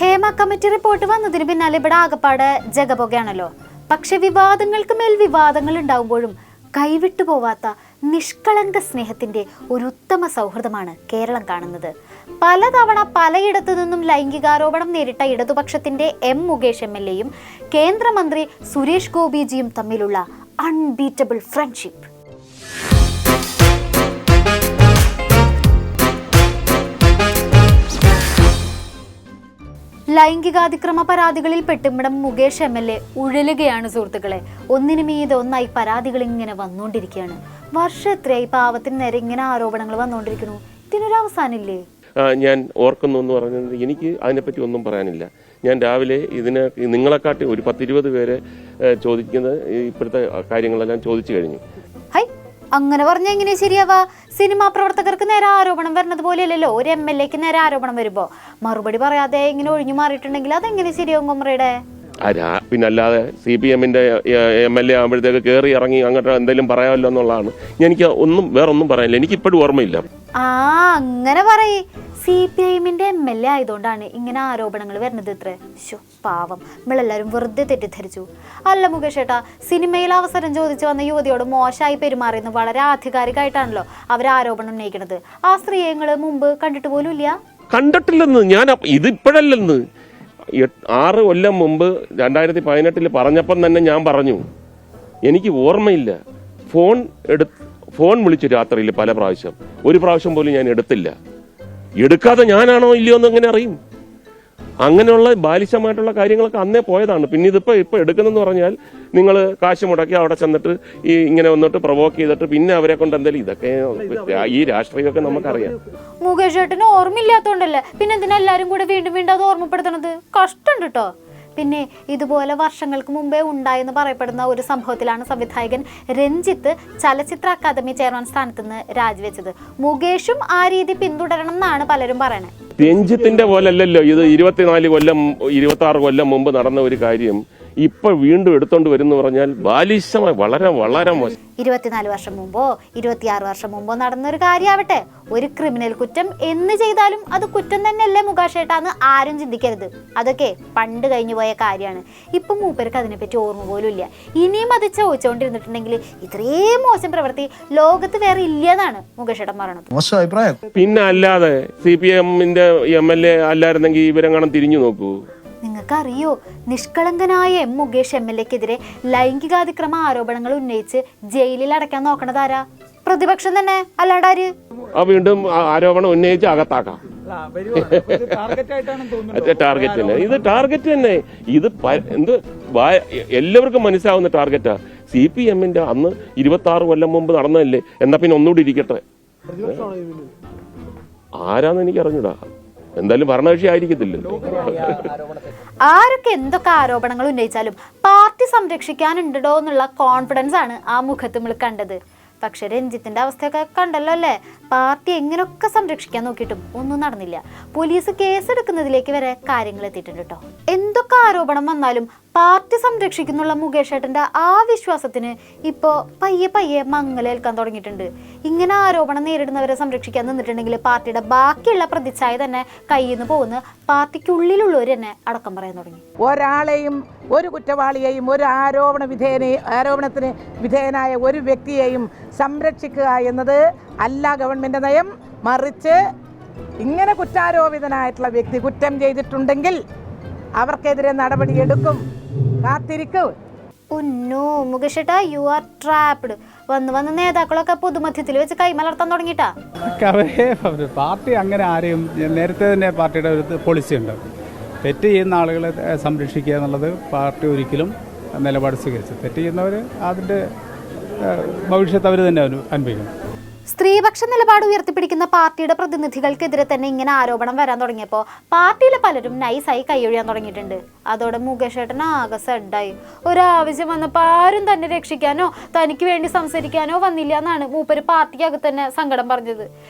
Hema committee report വന്നതിന് പിന്നാലെ ഇവിടെ ആകപ്പാട് ജഗപൊകയാണല്ലോ. പക്ഷെ വിവാദങ്ങൾക്ക് മേൽ വിവാദങ്ങൾ ഉണ്ടാവുമ്പോഴും കൈവിട്ടു പോവാത്ത നിഷ്കളങ്ക സ്നേഹത്തിന്റെ ഒരു ഉത്തമ സൗഹൃദമാണ് കേരളം കാണുന്നത്. പലതവണ പലയിടത്തു നിന്നും ലൈംഗികാരോപണം നേരിട്ട ഇടതുപക്ഷത്തിന്റെ എം മുകേഷ് MLA-യും കേന്ദ്രമന്ത്രി സുരേഷ് ഗോപിജിയും തമ്മിലുള്ള അൺബീറ്റബിൾ ഫ്രണ്ട്ഷിപ്പ്. ലൈംഗികാതിക്രമ പരാതികളിൽ പെട്ടുമിടം മുകേഷ് MLA ഉഴലുകയാണ് സുഹൃത്തുക്കളെ. ഒന്നിനു മീതെ ഒന്നായി പരാതികൾ ഇങ്ങനെ വന്നുകൊണ്ടിരിക്കുകയാണ്. വർഷം എത്രയായി പാവത്തിന് നേരെ ഇങ്ങനെ ആരോപണങ്ങൾ വന്നുകൊണ്ടിരിക്കുന്നു. ഇതിനൊരു അവസാനമില്ലേ? ഞാൻ ഓർക്കുന്നു എന്ന് പറഞ്ഞത് എനിക്ക് അതിനെപ്പറ്റി ഒന്നും പറയാനില്ല. ഞാൻ രാവിലെ ഇതിനെ നിങ്ങളെക്കാട്ടി ഒരു 10-20 പേരെ ചോദിക്കുന്ന ഇപ്പോഴത്തെ കാര്യങ്ങളെല്ലാം ചോദിച്ചു കഴിഞ്ഞു. അങ്ങനെ പറഞ്ഞാൽ എങ്ങനെ ശരിയാവാ? സിനിമാ പ്രവർത്തകർക്ക് നേരെ ആരോപണം വരുന്നത് പോലെയല്ലല്ലോ ഒരു MLA-ക്ക് നേരെ ആരോപണം വരുമ്പോ മറുപടി പറയാതെ ഇങ്ങനെ ഒഴിഞ്ഞു മാറിയിട്ടുണ്ടെങ്കിൽ അതെങ്ങനെ ശരിയാവും കൊമ്രയുടെ? പിന്നല്ലാതെ CPM-ന്റെ MLA ആകുമ്പോഴത്തേക്ക് കയറി ഇറങ്ങി അങ്ങോട്ട് എന്തെങ്കിലും പറയാമല്ലോ എന്നുള്ളതാണ്. എനിക്ക് വേറൊന്നും പറയാനില്ല. എനിക്കിപ്പോഴും ഓർമ്മയില്ല. അങ്ങനെ പറയേ. CPM-ന്റെ MLA ആയതുകൊണ്ടാണ് ഇങ്ങനെ ആരോപണങ്ങൾ വരുന്നത്. ഇത്ര പാവം നമ്മളെല്ലാവരും വെറുതെ തെറ്റിദ്ധരിച്ചു. അല്ല മുകേഷ് ഏട്ടാ, സിനിമയിൽ അവസരം ചോദിച്ചു വന്ന യുവതിയോട് മോശമായി പെരുമാറിയെന്ന് വളരെ ആധികാരികമായിട്ടാണല്ലോ അവർ ആരോപണം ഉന്നയിക്കുന്നത്. ആ സ്ത്രീയെ മുമ്പ് കണ്ടിട്ട് പോലും ഇല്ല? കണ്ടിട്ടില്ലെന്ന്. ഞാൻ ഇതിപ്പോഴല്ലെന്ന് 6 കൊല്ലം മുമ്പ് 2018 പറഞ്ഞപ്പം തന്നെ ഞാൻ പറഞ്ഞു. എനിക്ക് ഓർമ്മയില്ല. ഫോൺ വിളിച്ചു രാത്രിയിൽ പല പ്രാവശ്യം. ഒരു പ്രാവശ്യം പോലും ഞാൻ എടുത്തില്ല. എടുക്കാതെ ഞാനാണോ ഇല്ലയോ എന്ന് എങ്ങനെ അറിയും? അങ്ങനെയുള്ള ബാലിശമായിട്ടുള്ള കാര്യങ്ങളൊക്കെ അന്നേ പോയതാണ്. പിന്നെ ഇപ്പൊ എടുക്കുന്നെന്ന് പറഞ്ഞാൽ നിങ്ങൾ കാശ് മുടക്കി അവിടെ ചെന്നിട്ട് ഇങ്ങനെ വന്നിട്ട് പ്രൊവോക്ക് ചെയ്തിട്ട് പിന്നെ അവരെ കൊണ്ട് എന്തെങ്കിലും ഇതൊക്കെ ഈ രാഷ്ട്രീയമൊക്കെ നമുക്കറിയാം. മുകേഷ് ഏട്ടന് ഓർമ്മയില്ലാത്തോണ്ടല്ലേ പിന്നെ എന്തിനാ എല്ലാരും കൂടെ വീണ്ടും അത് ഓർമ്മപ്പെടുത്തണത്? കഷ്ടമുണ്ട് കേട്ടോ. പിന്നെ ഇതുപോലെ വർഷങ്ങൾക്ക് മുമ്പേ ഉണ്ടായെന്ന് പറയപ്പെടുന്ന ഒരു സംഭവത്തിലാണ് സംവിധായകൻ രഞ്ജിത്ത് ചലച്ചിത്ര അക്കാദമി ചെയർമാൻ സ്ഥാനത്ത് നിന്ന് രാജിവെച്ചത്. മുകേഷും ആ രീതി പിന്തുടരണം എന്നാണ് പലരും പറയണത്. രഞ്ജിത്തിന്റെ പോലല്ലോ ഇത്. 26 കൊല്ലം മുമ്പ് നടന്ന ഒരു കാര്യം ഇപ്പൊ വീണ്ടും എടുത്തോണ്ട് വരുന്നു പറഞ്ഞാൽ ബാലിശമായി വളരെ വളരെ മോശം. 24 വർഷം മുമ്പോ 26 വർഷം മുമ്പോ നടന്നൊരു കാര്യമാവട്ടെ, ഒരു ക്രിമിനൽ കുറ്റം എന്ന് ചെയ്താലും അത് കുറ്റം തന്നെയല്ലേ മുകേഷേട്ടാന്ന് ആരും ചിന്തിക്കരുത്. അതൊക്കെ പണ്ട് കഴിഞ്ഞു പോയ കാര്യമാണ്. ഇപ്പൊ മൂപ്പർക്ക് അതിനെപ്പറ്റി ഓർമ്മ പോലും ഇല്ല. ഇനിയും അത് ചോദിച്ചുകൊണ്ടിരുന്നിട്ടുണ്ടെങ്കിൽ ഇത്രയും മോശം പ്രവൃത്തി ലോകത്ത് വേറെ ഇല്ലെന്നാണ് മുകേഷേട്ടൻ പറയണത്. പിന്നെ അല്ലാതെ CPM-ന്റെ MLA അല്ലായിരുന്നെങ്കിൽ ഇവരെങ്ങാനും തിരിഞ്ഞു നോക്കൂ. നിങ്ങൾക്കറിയോ, നിഷ്കളങ്കനായ എം മുകേഷ് MLA-ക്കെതിരെ ലൈംഗികാതിക്രമ ആരോപണങ്ങൾ ഉന്നയിച്ച് ജയിലിൽ അടയ്ക്കാൻ നോക്കണതാരാ? പ്രതിപക്ഷം തന്നെ, അല്ലാണ്ടാര്? വീണ്ടും ആരോപണം ഉന്നയിച്ച് അകത്താക്കാം. ടാർഗറ്റ് തന്നെ. ഇത് ടാർഗറ്റ് തന്നെ. ഇത് എല്ലാവർക്കും മനസ്സിലാവുന്ന ടാർഗറ്റാ. CPM-ന്റെ അന്ന് 26 കൊല്ലം മുമ്പ് നടന്നതല്ലേ, എന്നാ പിന്നെ ഒന്നുകൂടി ഇരിക്കട്ടെ. ആരാന്ന് എനിക്ക് അറിഞ്ഞൂടാ. എന്തായാലും ഭരണകക്ഷി ആയിരിക്കത്തില്ലല്ലോ. ആരൊക്കെ എന്തൊക്കെ ആരോപണങ്ങൾ ഉന്നയിച്ചാലും പാർട്ടി സംരക്ഷിക്കാനുണ്ടോ എന്നുള്ള കോൺഫിഡൻസ് ആണ് ആ മുഖത്ത് നമ്മൾ കണ്ടത്. പക്ഷെ രഞ്ജിത്തിന്റെ അവസ്ഥയൊക്കെ കണ്ടല്ലോ അല്ലേ? പാർട്ടി എങ്ങനെയൊക്കെ സംരക്ഷിക്കാൻ നോക്കിയിട്ടും ഒന്നും നടന്നില്ല. പോലീസ് കേസെടുക്കുന്നതിലേക്ക് വരെ കാര്യങ്ങൾ എത്തിയിട്ടുണ്ട് കേട്ടോ. എന്തൊക്കെ ആരോപണം വന്നാലും പാർട്ടി സംരക്ഷിക്കുന്നുള്ള മുകേഷ് ഏട്ടന്റെ ആ വിശ്വാസത്തിന് ഇപ്പോ പയ്യെ മങ്ങലേൽക്കാൻ തുടങ്ങിയിട്ടുണ്ട്. ഇങ്ങനെ ആരോപണം നേരിടുന്നവരെ സംരക്ഷിക്കാൻ നിന്നിട്ടുണ്ടെങ്കിൽ പാർട്ടിയുടെ ബാക്കിയുള്ള പ്രതിച്ഛായ തന്നെ കയ്യിൽ നിന്ന് പോകുന്ന പാർട്ടിക്കുള്ളിലുള്ളവർ തന്നെ അടക്കം പറയാൻ തുടങ്ങി. ഒരാളെയും ഒരു കുറ്റവാളിയെയും ഒരു ആരോപണത്തിന് വിധേയനായ ഒരു വ്യക്തിയെയും സംരക്ഷിക്കുക എന്നത് അല്ല ഗവൺമെന്റ് നയം. മറിച്ച് ഇങ്ങനെ കുറ്റാരോപിതനായിട്ടുള്ള വ്യക്തി കുറ്റം ചെയ്തിട്ടുണ്ടെങ്കിൽ അവർക്കെതിരെ നടപടിയെടുക്കും. കാത്തിരിക്കൂ. മുകേഷേട്ടാ, യു ആർ ട്രാപ്ഡ്. വന്ന് നേതാക്കളൊക്കെ പൊതുമധ്യത്തിൽ വെച്ച് കൈമലർത്താൻ തുടങ്ങിയിട്ടാ. പാർട്ടി അങ്ങനെ ആരെയും, നേരത്തെ തന്നെ പാർട്ടിയുടെ ഒരു പോളിസി ഉണ്ട്. തെറ്റ് ചെയ്യുന്ന ആളുകളെ സംരക്ഷിക്കുക എന്നുള്ളത് പാർട്ടി ഒരിക്കലും നിലപാട് സ്വീകരിച്ചു. തെറ്റ് ചെയ്യുന്നവർ അതിൻ്റെ ഭവിഷ്യത്ത് അവർ തന്നെ അനുഭവിക്കണം. സ്ത്രീപക്ഷ നിലപാട് ഉയർത്തിപ്പിടിക്കുന്ന പാർട്ടിയുടെ പ്രതിനിധികൾക്കെതിരെ തന്നെ ഇങ്ങനെ ആരോപണം വരാൻ തുടങ്ങിയപ്പോൾ പാർട്ടിയിലെ പലരും നൈസായി കൈയൊഴിയാൻ തുടങ്ങിയിട്ടുണ്ട്. അതോടെ മുകേഷ് ഏട്ടൻ ആകെ സെഡായി. ഒരാവശ്യം വന്നപ്പോൾ ആരും തന്നെ രക്ഷിക്കാനോ തനിക്ക് വേണ്ടി സംസാരിക്കാനോ വന്നില്ല എന്നാണ് മൂപ്പര് പാർട്ടിക്കകത്ത് തന്നെ സങ്കടം പറഞ്ഞത്.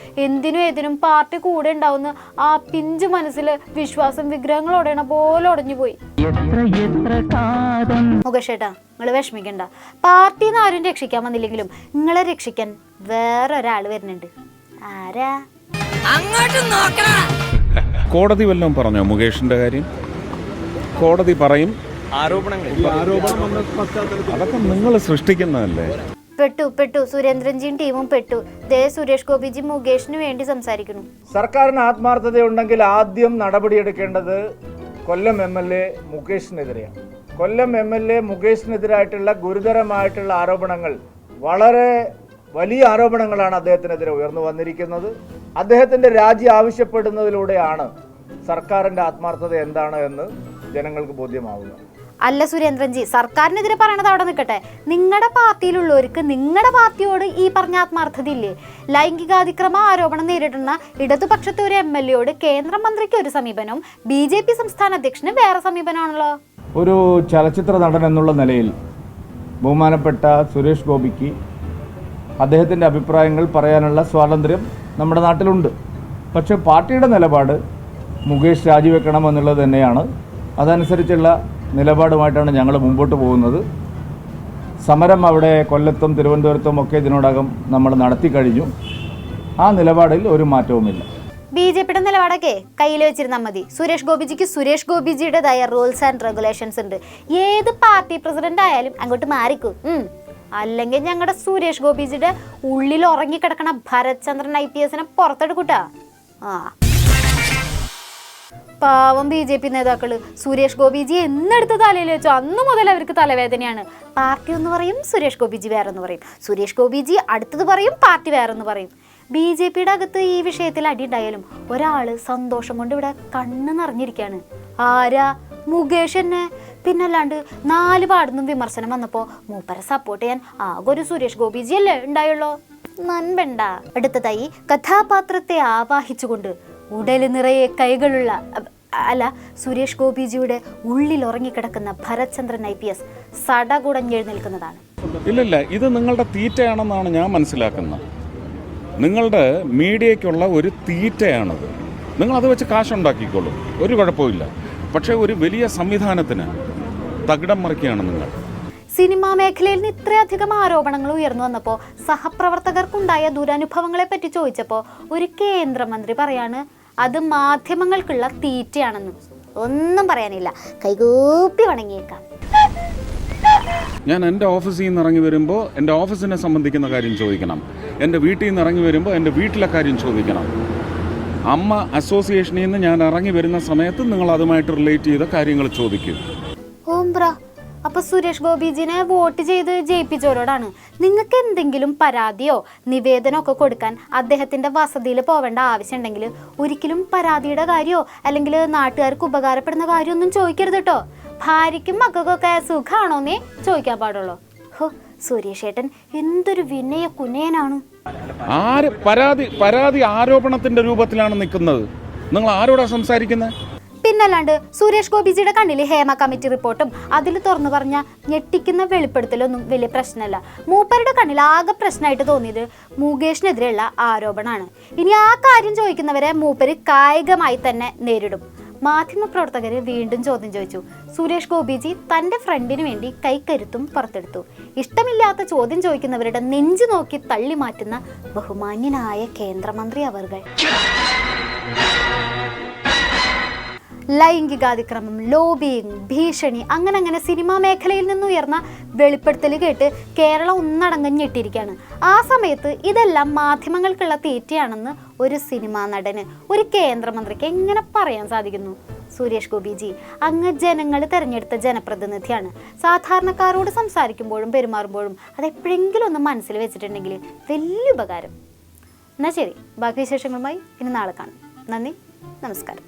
എന്തിനും ഏതിനും പാർട്ടി കൂടെ ഉണ്ടാവുന്ന ആ പിഞ്ചു മനസ്സിൽ വിശ്വാസം വിഗ്രഹങ്ങളോടെയാണ് പോലെ ഉടഞ്ഞുപോയി. മുകേഷ് ഏട്ടാ, നിങ്ങൾ വിഷമിക്കണ്ട. പാർട്ടിന്ന് ആരും രക്ഷിക്കാൻ വന്നില്ലെങ്കിലും നിങ്ങളെ രക്ഷിക്കാൻ വേറൊരാൾ വരുന്നുണ്ട്. ആരാ? അങ്ങോട്ട് നോക്കണം. കോടതി വല്ലതും പറഞ്ഞോ മുകേഷിൻ്റെ കാര്യം? കോടതി പറയും. അതൊക്കെ നിങ്ങൾ സൃഷ്ടിക്കുന്നതല്ലേ. പെട്ടു സുരേന്ദ്രൻജിയും ടീമും പെട്ടു. ദേ സുരേഷ് ഗോപിജി മുകേഷിന് വേണ്ടി സംസാരിക്കുന്നു. സർക്കാരിന് ആത്മാർത്ഥതയുണ്ടെങ്കിൽ ആദ്യം നടപടിയെടുക്കേണ്ടത് കൊല്ലം MLA മുകേഷിനെതിരെയാണ്. കൊല്ലം MLA മുകേഷിനെതിരായിട്ടുള്ള ഗുരുതരമായിട്ടുള്ള ആരോപണങ്ങൾ, വളരെ വലിയ ആരോപണങ്ങളാണ് അദ്ദേഹത്തിനെതിരെ ഉയർന്നു വന്നിരിക്കുന്നത്. അദ്ദേഹത്തിൻ്റെ രാജി ആവശ്യപ്പെടുന്നതിലൂടെയാണ് സർക്കാരിൻ്റെ ആത്മാർത്ഥത എന്താണ് എന്ന് ജനങ്ങൾക്ക് ബോധ്യമാവുക. അല്ല സുരേന്ദ്രൻജി, സർക്കാരിനെതിരെ പറയണത് അവിടെ നിൽക്കട്ടെ. നിങ്ങളുടെ പാർട്ടിയിലുള്ളവർക്ക് നിങ്ങളുടെ പാർട്ടിയോട് ഈ പറഞ്ഞ ആത്മാർത്ഥത ഇല്ലേ? ലൈംഗികാതിക്രമ ആരോപണം നേരിടുന്ന ഇടതുപക്ഷത്തെ ഒരു MLAയോട് കേന്ദ്രമന്ത്രിക്ക് ഒരു സമീപനവും BJP സംസ്ഥാന അധ്യക്ഷന് വേറെ സമീപനമാണല്ലോ. ഒരു ചലച്ചിത്ര നടൻ എന്നുള്ള നിലയിൽ ബഹുമാനപ്പെട്ട സുരേഷ് ഗോപിക്ക് അദ്ദേഹത്തിൻ്റെ അഭിപ്രായങ്ങൾ പറയാനുള്ള സ്വാതന്ത്ര്യം നമ്മുടെ നാട്ടിലുണ്ട്. പക്ഷേ പാർട്ടിയുടെ നിലപാട് മുകേഷ് രാജിവെക്കണം എന്നുള്ളത് തന്നെയാണ്. അതനുസരിച്ചുള്ള നിലപാടുമായിട്ടാണ് ഞങ്ങൾ മുമ്പോട്ട് പോകുന്നത്. സമരം അവിടെ കൊല്ലത്തും തിരുവനന്തപുരത്തും ഒക്കെ ഇതിനോടകം നമ്മൾ നടത്തി കഴിഞ്ഞു. ആ നിലപാടിൽ ഒരു മാറ്റവുമില്ല. BJPയുടെ നിലപാടൊക്കെ കയ്യിൽ വെച്ചിരുന്നാൽ മതി. സുരേഷ് ഗോപിജിക്ക് സുരേഷ് ഗോപിജിയുടേതായ റൂൾസ് ആൻഡ് റെഗുലേഷൻസ് ഉണ്ട്. ഏത് പാർട്ടി പ്രസിഡന്റ് ആയാലും അങ്ങോട്ട് മാറിക്കും. അല്ലെങ്കിൽ ഞങ്ങളുടെ സുരേഷ് ഗോപിജിയുടെ ഉള്ളിൽ ഉറങ്ങിക്കിടക്കണ ഭരത്ചന്ദ്രൻ IPS പുറത്തെടുക്കൂട്ടാ. പാവം BJP നേതാക്കള് സുരേഷ് ഗോപിജി എന്നെടുത്ത് തലയിൽ വെച്ചോ അന്ന് മുതൽ അവർക്ക് തലവേദനയാണ്. പാർട്ടി ഒന്ന് പറയും, സുരേഷ് ഗോപിജി വേറൊന്ന് പറയും. സുരേഷ് ഗോപിജി അടുത്തത് പറയും, പാർട്ടി വേറൊന്ന് പറയും. BJPയുടെ അകത്ത് ഈ വിഷയത്തിൽ അടിയുണ്ടായാലും ഒരാള് സന്തോഷം കൊണ്ട് ഇവിടെ കണ്ണ് നിറഞ്ഞിരിക്കുകയാണ്. ആരാ? മുകേഷ് തന്നെ. പിന്നല്ലാണ്ട് 4 പാടുന്നും വിമർശനം വന്നപ്പോൾ മൂപ്പരെ സപ്പോർട്ട് ചെയ്യാൻ ആകെ ഒരു സുരേഷ് ഗോപിജി അല്ലേ ഉണ്ടായുള്ളൂ. നൻപെണ്ട. അടുത്തതായി കഥാപാത്രത്തെ ആവാഹിച്ചുകൊണ്ട് ഉടല് നിറയെ കൈകളുള്ള സുരേഷ് ഗോപിജിയുടെ ഉള്ളിൽ ഉറങ്ങിക്കിടക്കുന്ന ഭരത്ചന്ദ്രൻ IPS സടകുടഞ്ഞെഴുന്നേൽക്കുന്നതാണ്. ഇല്ലില്ല, ഇത് നിങ്ങളുടെ തീറ്റയാണെന്നാണ് ഞാൻ മനസ്സിലാക്കുന്നത്. നിങ്ങളുടെ മീഡിയയ്ക്കുള്ള ഒരു തീറ്റയാണത്. നിങ്ങളത് വെച്ച് കാശുണ്ടാക്കിക്കോളും, ഒരു കുഴപ്പമില്ല. പക്ഷേ ഒരു വലിയ സംവിധാനത്തിന് തകിടം മറിക്കുകയാണ് നിങ്ങൾ. സിനിമാ മേഖലയിൽ നിന്ന് ഇത്രയധികം ആരോപണങ്ങൾ ഉയർന്നു വന്നപ്പോൾ സഹപ്രവർത്തകർക്കുണ്ടായ ദുരനുഭവങ്ങളെ പറ്റി ചോദിച്ചപ്പോൾ ഒരു കേന്ദ്രമന്ത്രി പറയാണ് അത് മാധ്യമങ്ങൾക്കുള്ള തീറ്റയാണെന്ന്. ഒന്നും പറയാനില്ല, കൈകൂപ്പി വണങ്ങിയേക്കാം. ഞാൻ എൻ്റെ ഓഫീസിൽ നിന്ന് ഇറങ്ങി വരുമ്പോൾ എൻ്റെ ഓഫീസിനെ സംബന്ധിക്കുന്ന കാര്യം ചോദിക്കണം. എൻ്റെ വീട്ടിൽ നിന്ന് ഇറങ്ങി വരുമ്പോൾ എൻ്റെ വീട്ടിലെ കാര്യം ചോദിക്കണം. അമ്മ അസോസിയേഷനിൽ നിന്ന് ഞാൻ ഇറങ്ങി വരുന്ന സമയത്ത് നിങ്ങൾ അതുമായിട്ട് റിലേറ്റ് ചെയ്ത കാര്യങ്ങൾ ചോദിക്കും. ഓംബ്ര, അപ്പൊ സുരേഷ് ഗോപിജിനെ വോട്ട് ചെയ്ത് ജയിപ്പിച്ചവരോടാണ് നിങ്ങൾക്ക് എന്തെങ്കിലും പരാതിയോ നിവേദനമോ ഒക്കെ കൊടുക്കാൻ അദ്ദേഹത്തിന്റെ വസതിയിൽ പോവേണ്ട ആവശ്യമുണ്ടെങ്കിൽ ഒരിക്കലും പരാതിയുടെ കാര്യമോ അല്ലെങ്കിൽ നാട്ടുകാർക്ക് ഉപകാരപ്പെടുന്ന കാര്യമൊന്നും ചോദിക്കരുത് കേട്ടോ. ഭാര്യയ്ക്കും മക്കൾക്കൊക്കെ സുഖാണോന്നേ ചോദിക്കാൻ പാടുള്ളൂ. സുരേഷ് ഏട്ടൻ എന്തൊരു വിനയ കുനയനാണ്. പരാതി ആരോപണത്തിന്റെ രൂപത്തിലാണ് നിൽക്കുന്നത്. നിങ്ങൾ ആരോടാ സംസാരിക്കുന്നത്? പിന്നല്ലാണ്ട് സുരേഷ് ഗോപിജിയുടെ കണ്ണിൽ ഹേമ കമ്മിറ്റി റിപ്പോർട്ടും അതിൽ തുറന്നു പറഞ്ഞ ഞെട്ടിക്കുന്ന വെളിപ്പെടുത്തലൊന്നും വലിയ പ്രശ്നമല്ല. മൂപ്പരുടെ കണ്ണിൽ ആകെ പ്രശ്നമായിട്ട് തോന്നിയത് മുകേഷിനെതിരെയുള്ള ആരോപണമാണ്. ഇനി ആ കാര്യം ചോദിക്കുന്നവരെ മൂപ്പര് കായികമായി തന്നെ നേരിടും. മാധ്യമപ്രവർത്തകർ വീണ്ടും ചോദ്യം ചോദിച്ചു. സുരേഷ് ഗോപിജി തൻ്റെ ഫ്രണ്ടിന് വേണ്ടി കൈക്കരുത്തും പുറത്തെടുത്തു. ഇഷ്ടമില്ലാത്ത ചോദ്യം ചോദിക്കുന്നവരുടെ നെഞ്ചു നോക്കി തള്ളി മാറ്റുന്ന ബഹുമാന്യനായ കേന്ദ്രമന്ത്രി അവർകൾ. ലൈംഗികാതിക്രമം, ലോബിയിങ്, ഭീഷണി, അങ്ങനെ സിനിമാ മേഖലയിൽ നിന്നുയർന്ന വെളിപ്പെടുത്തൽ കേട്ട് കേരളം ഒന്നടങ്കം ഞെട്ടിയിരിക്കുകയാണ്. ആ സമയത്ത് ഇതെല്ലാം മാധ്യമങ്ങൾക്കുള്ള തീറ്റയാണെന്ന് ഒരു സിനിമാ നടന്, ഒരു കേന്ദ്രമന്ത്രിക്ക് എങ്ങനെ പറയാൻ സാധിക്കുന്നു? സുരേഷ് ഗോപിജി അങ്ങ് ജനങ്ങൾ തിരഞ്ഞെടുത്ത ജനപ്രതിനിധിയാണ്. സാധാരണക്കാരോട് സംസാരിക്കുമ്പോഴും പെരുമാറുമ്പോഴും അതെപ്പോഴെങ്കിലും ഒന്ന് മനസ്സിൽ വെച്ചിട്ടുണ്ടെങ്കിൽ വലിയ ഉപകാരം. എന്നാൽ ശരി, ബാക്കി വിശേഷങ്ങളുമായി ഇനി നാളെ കാണാം. നന്ദി, നമസ്കാരം.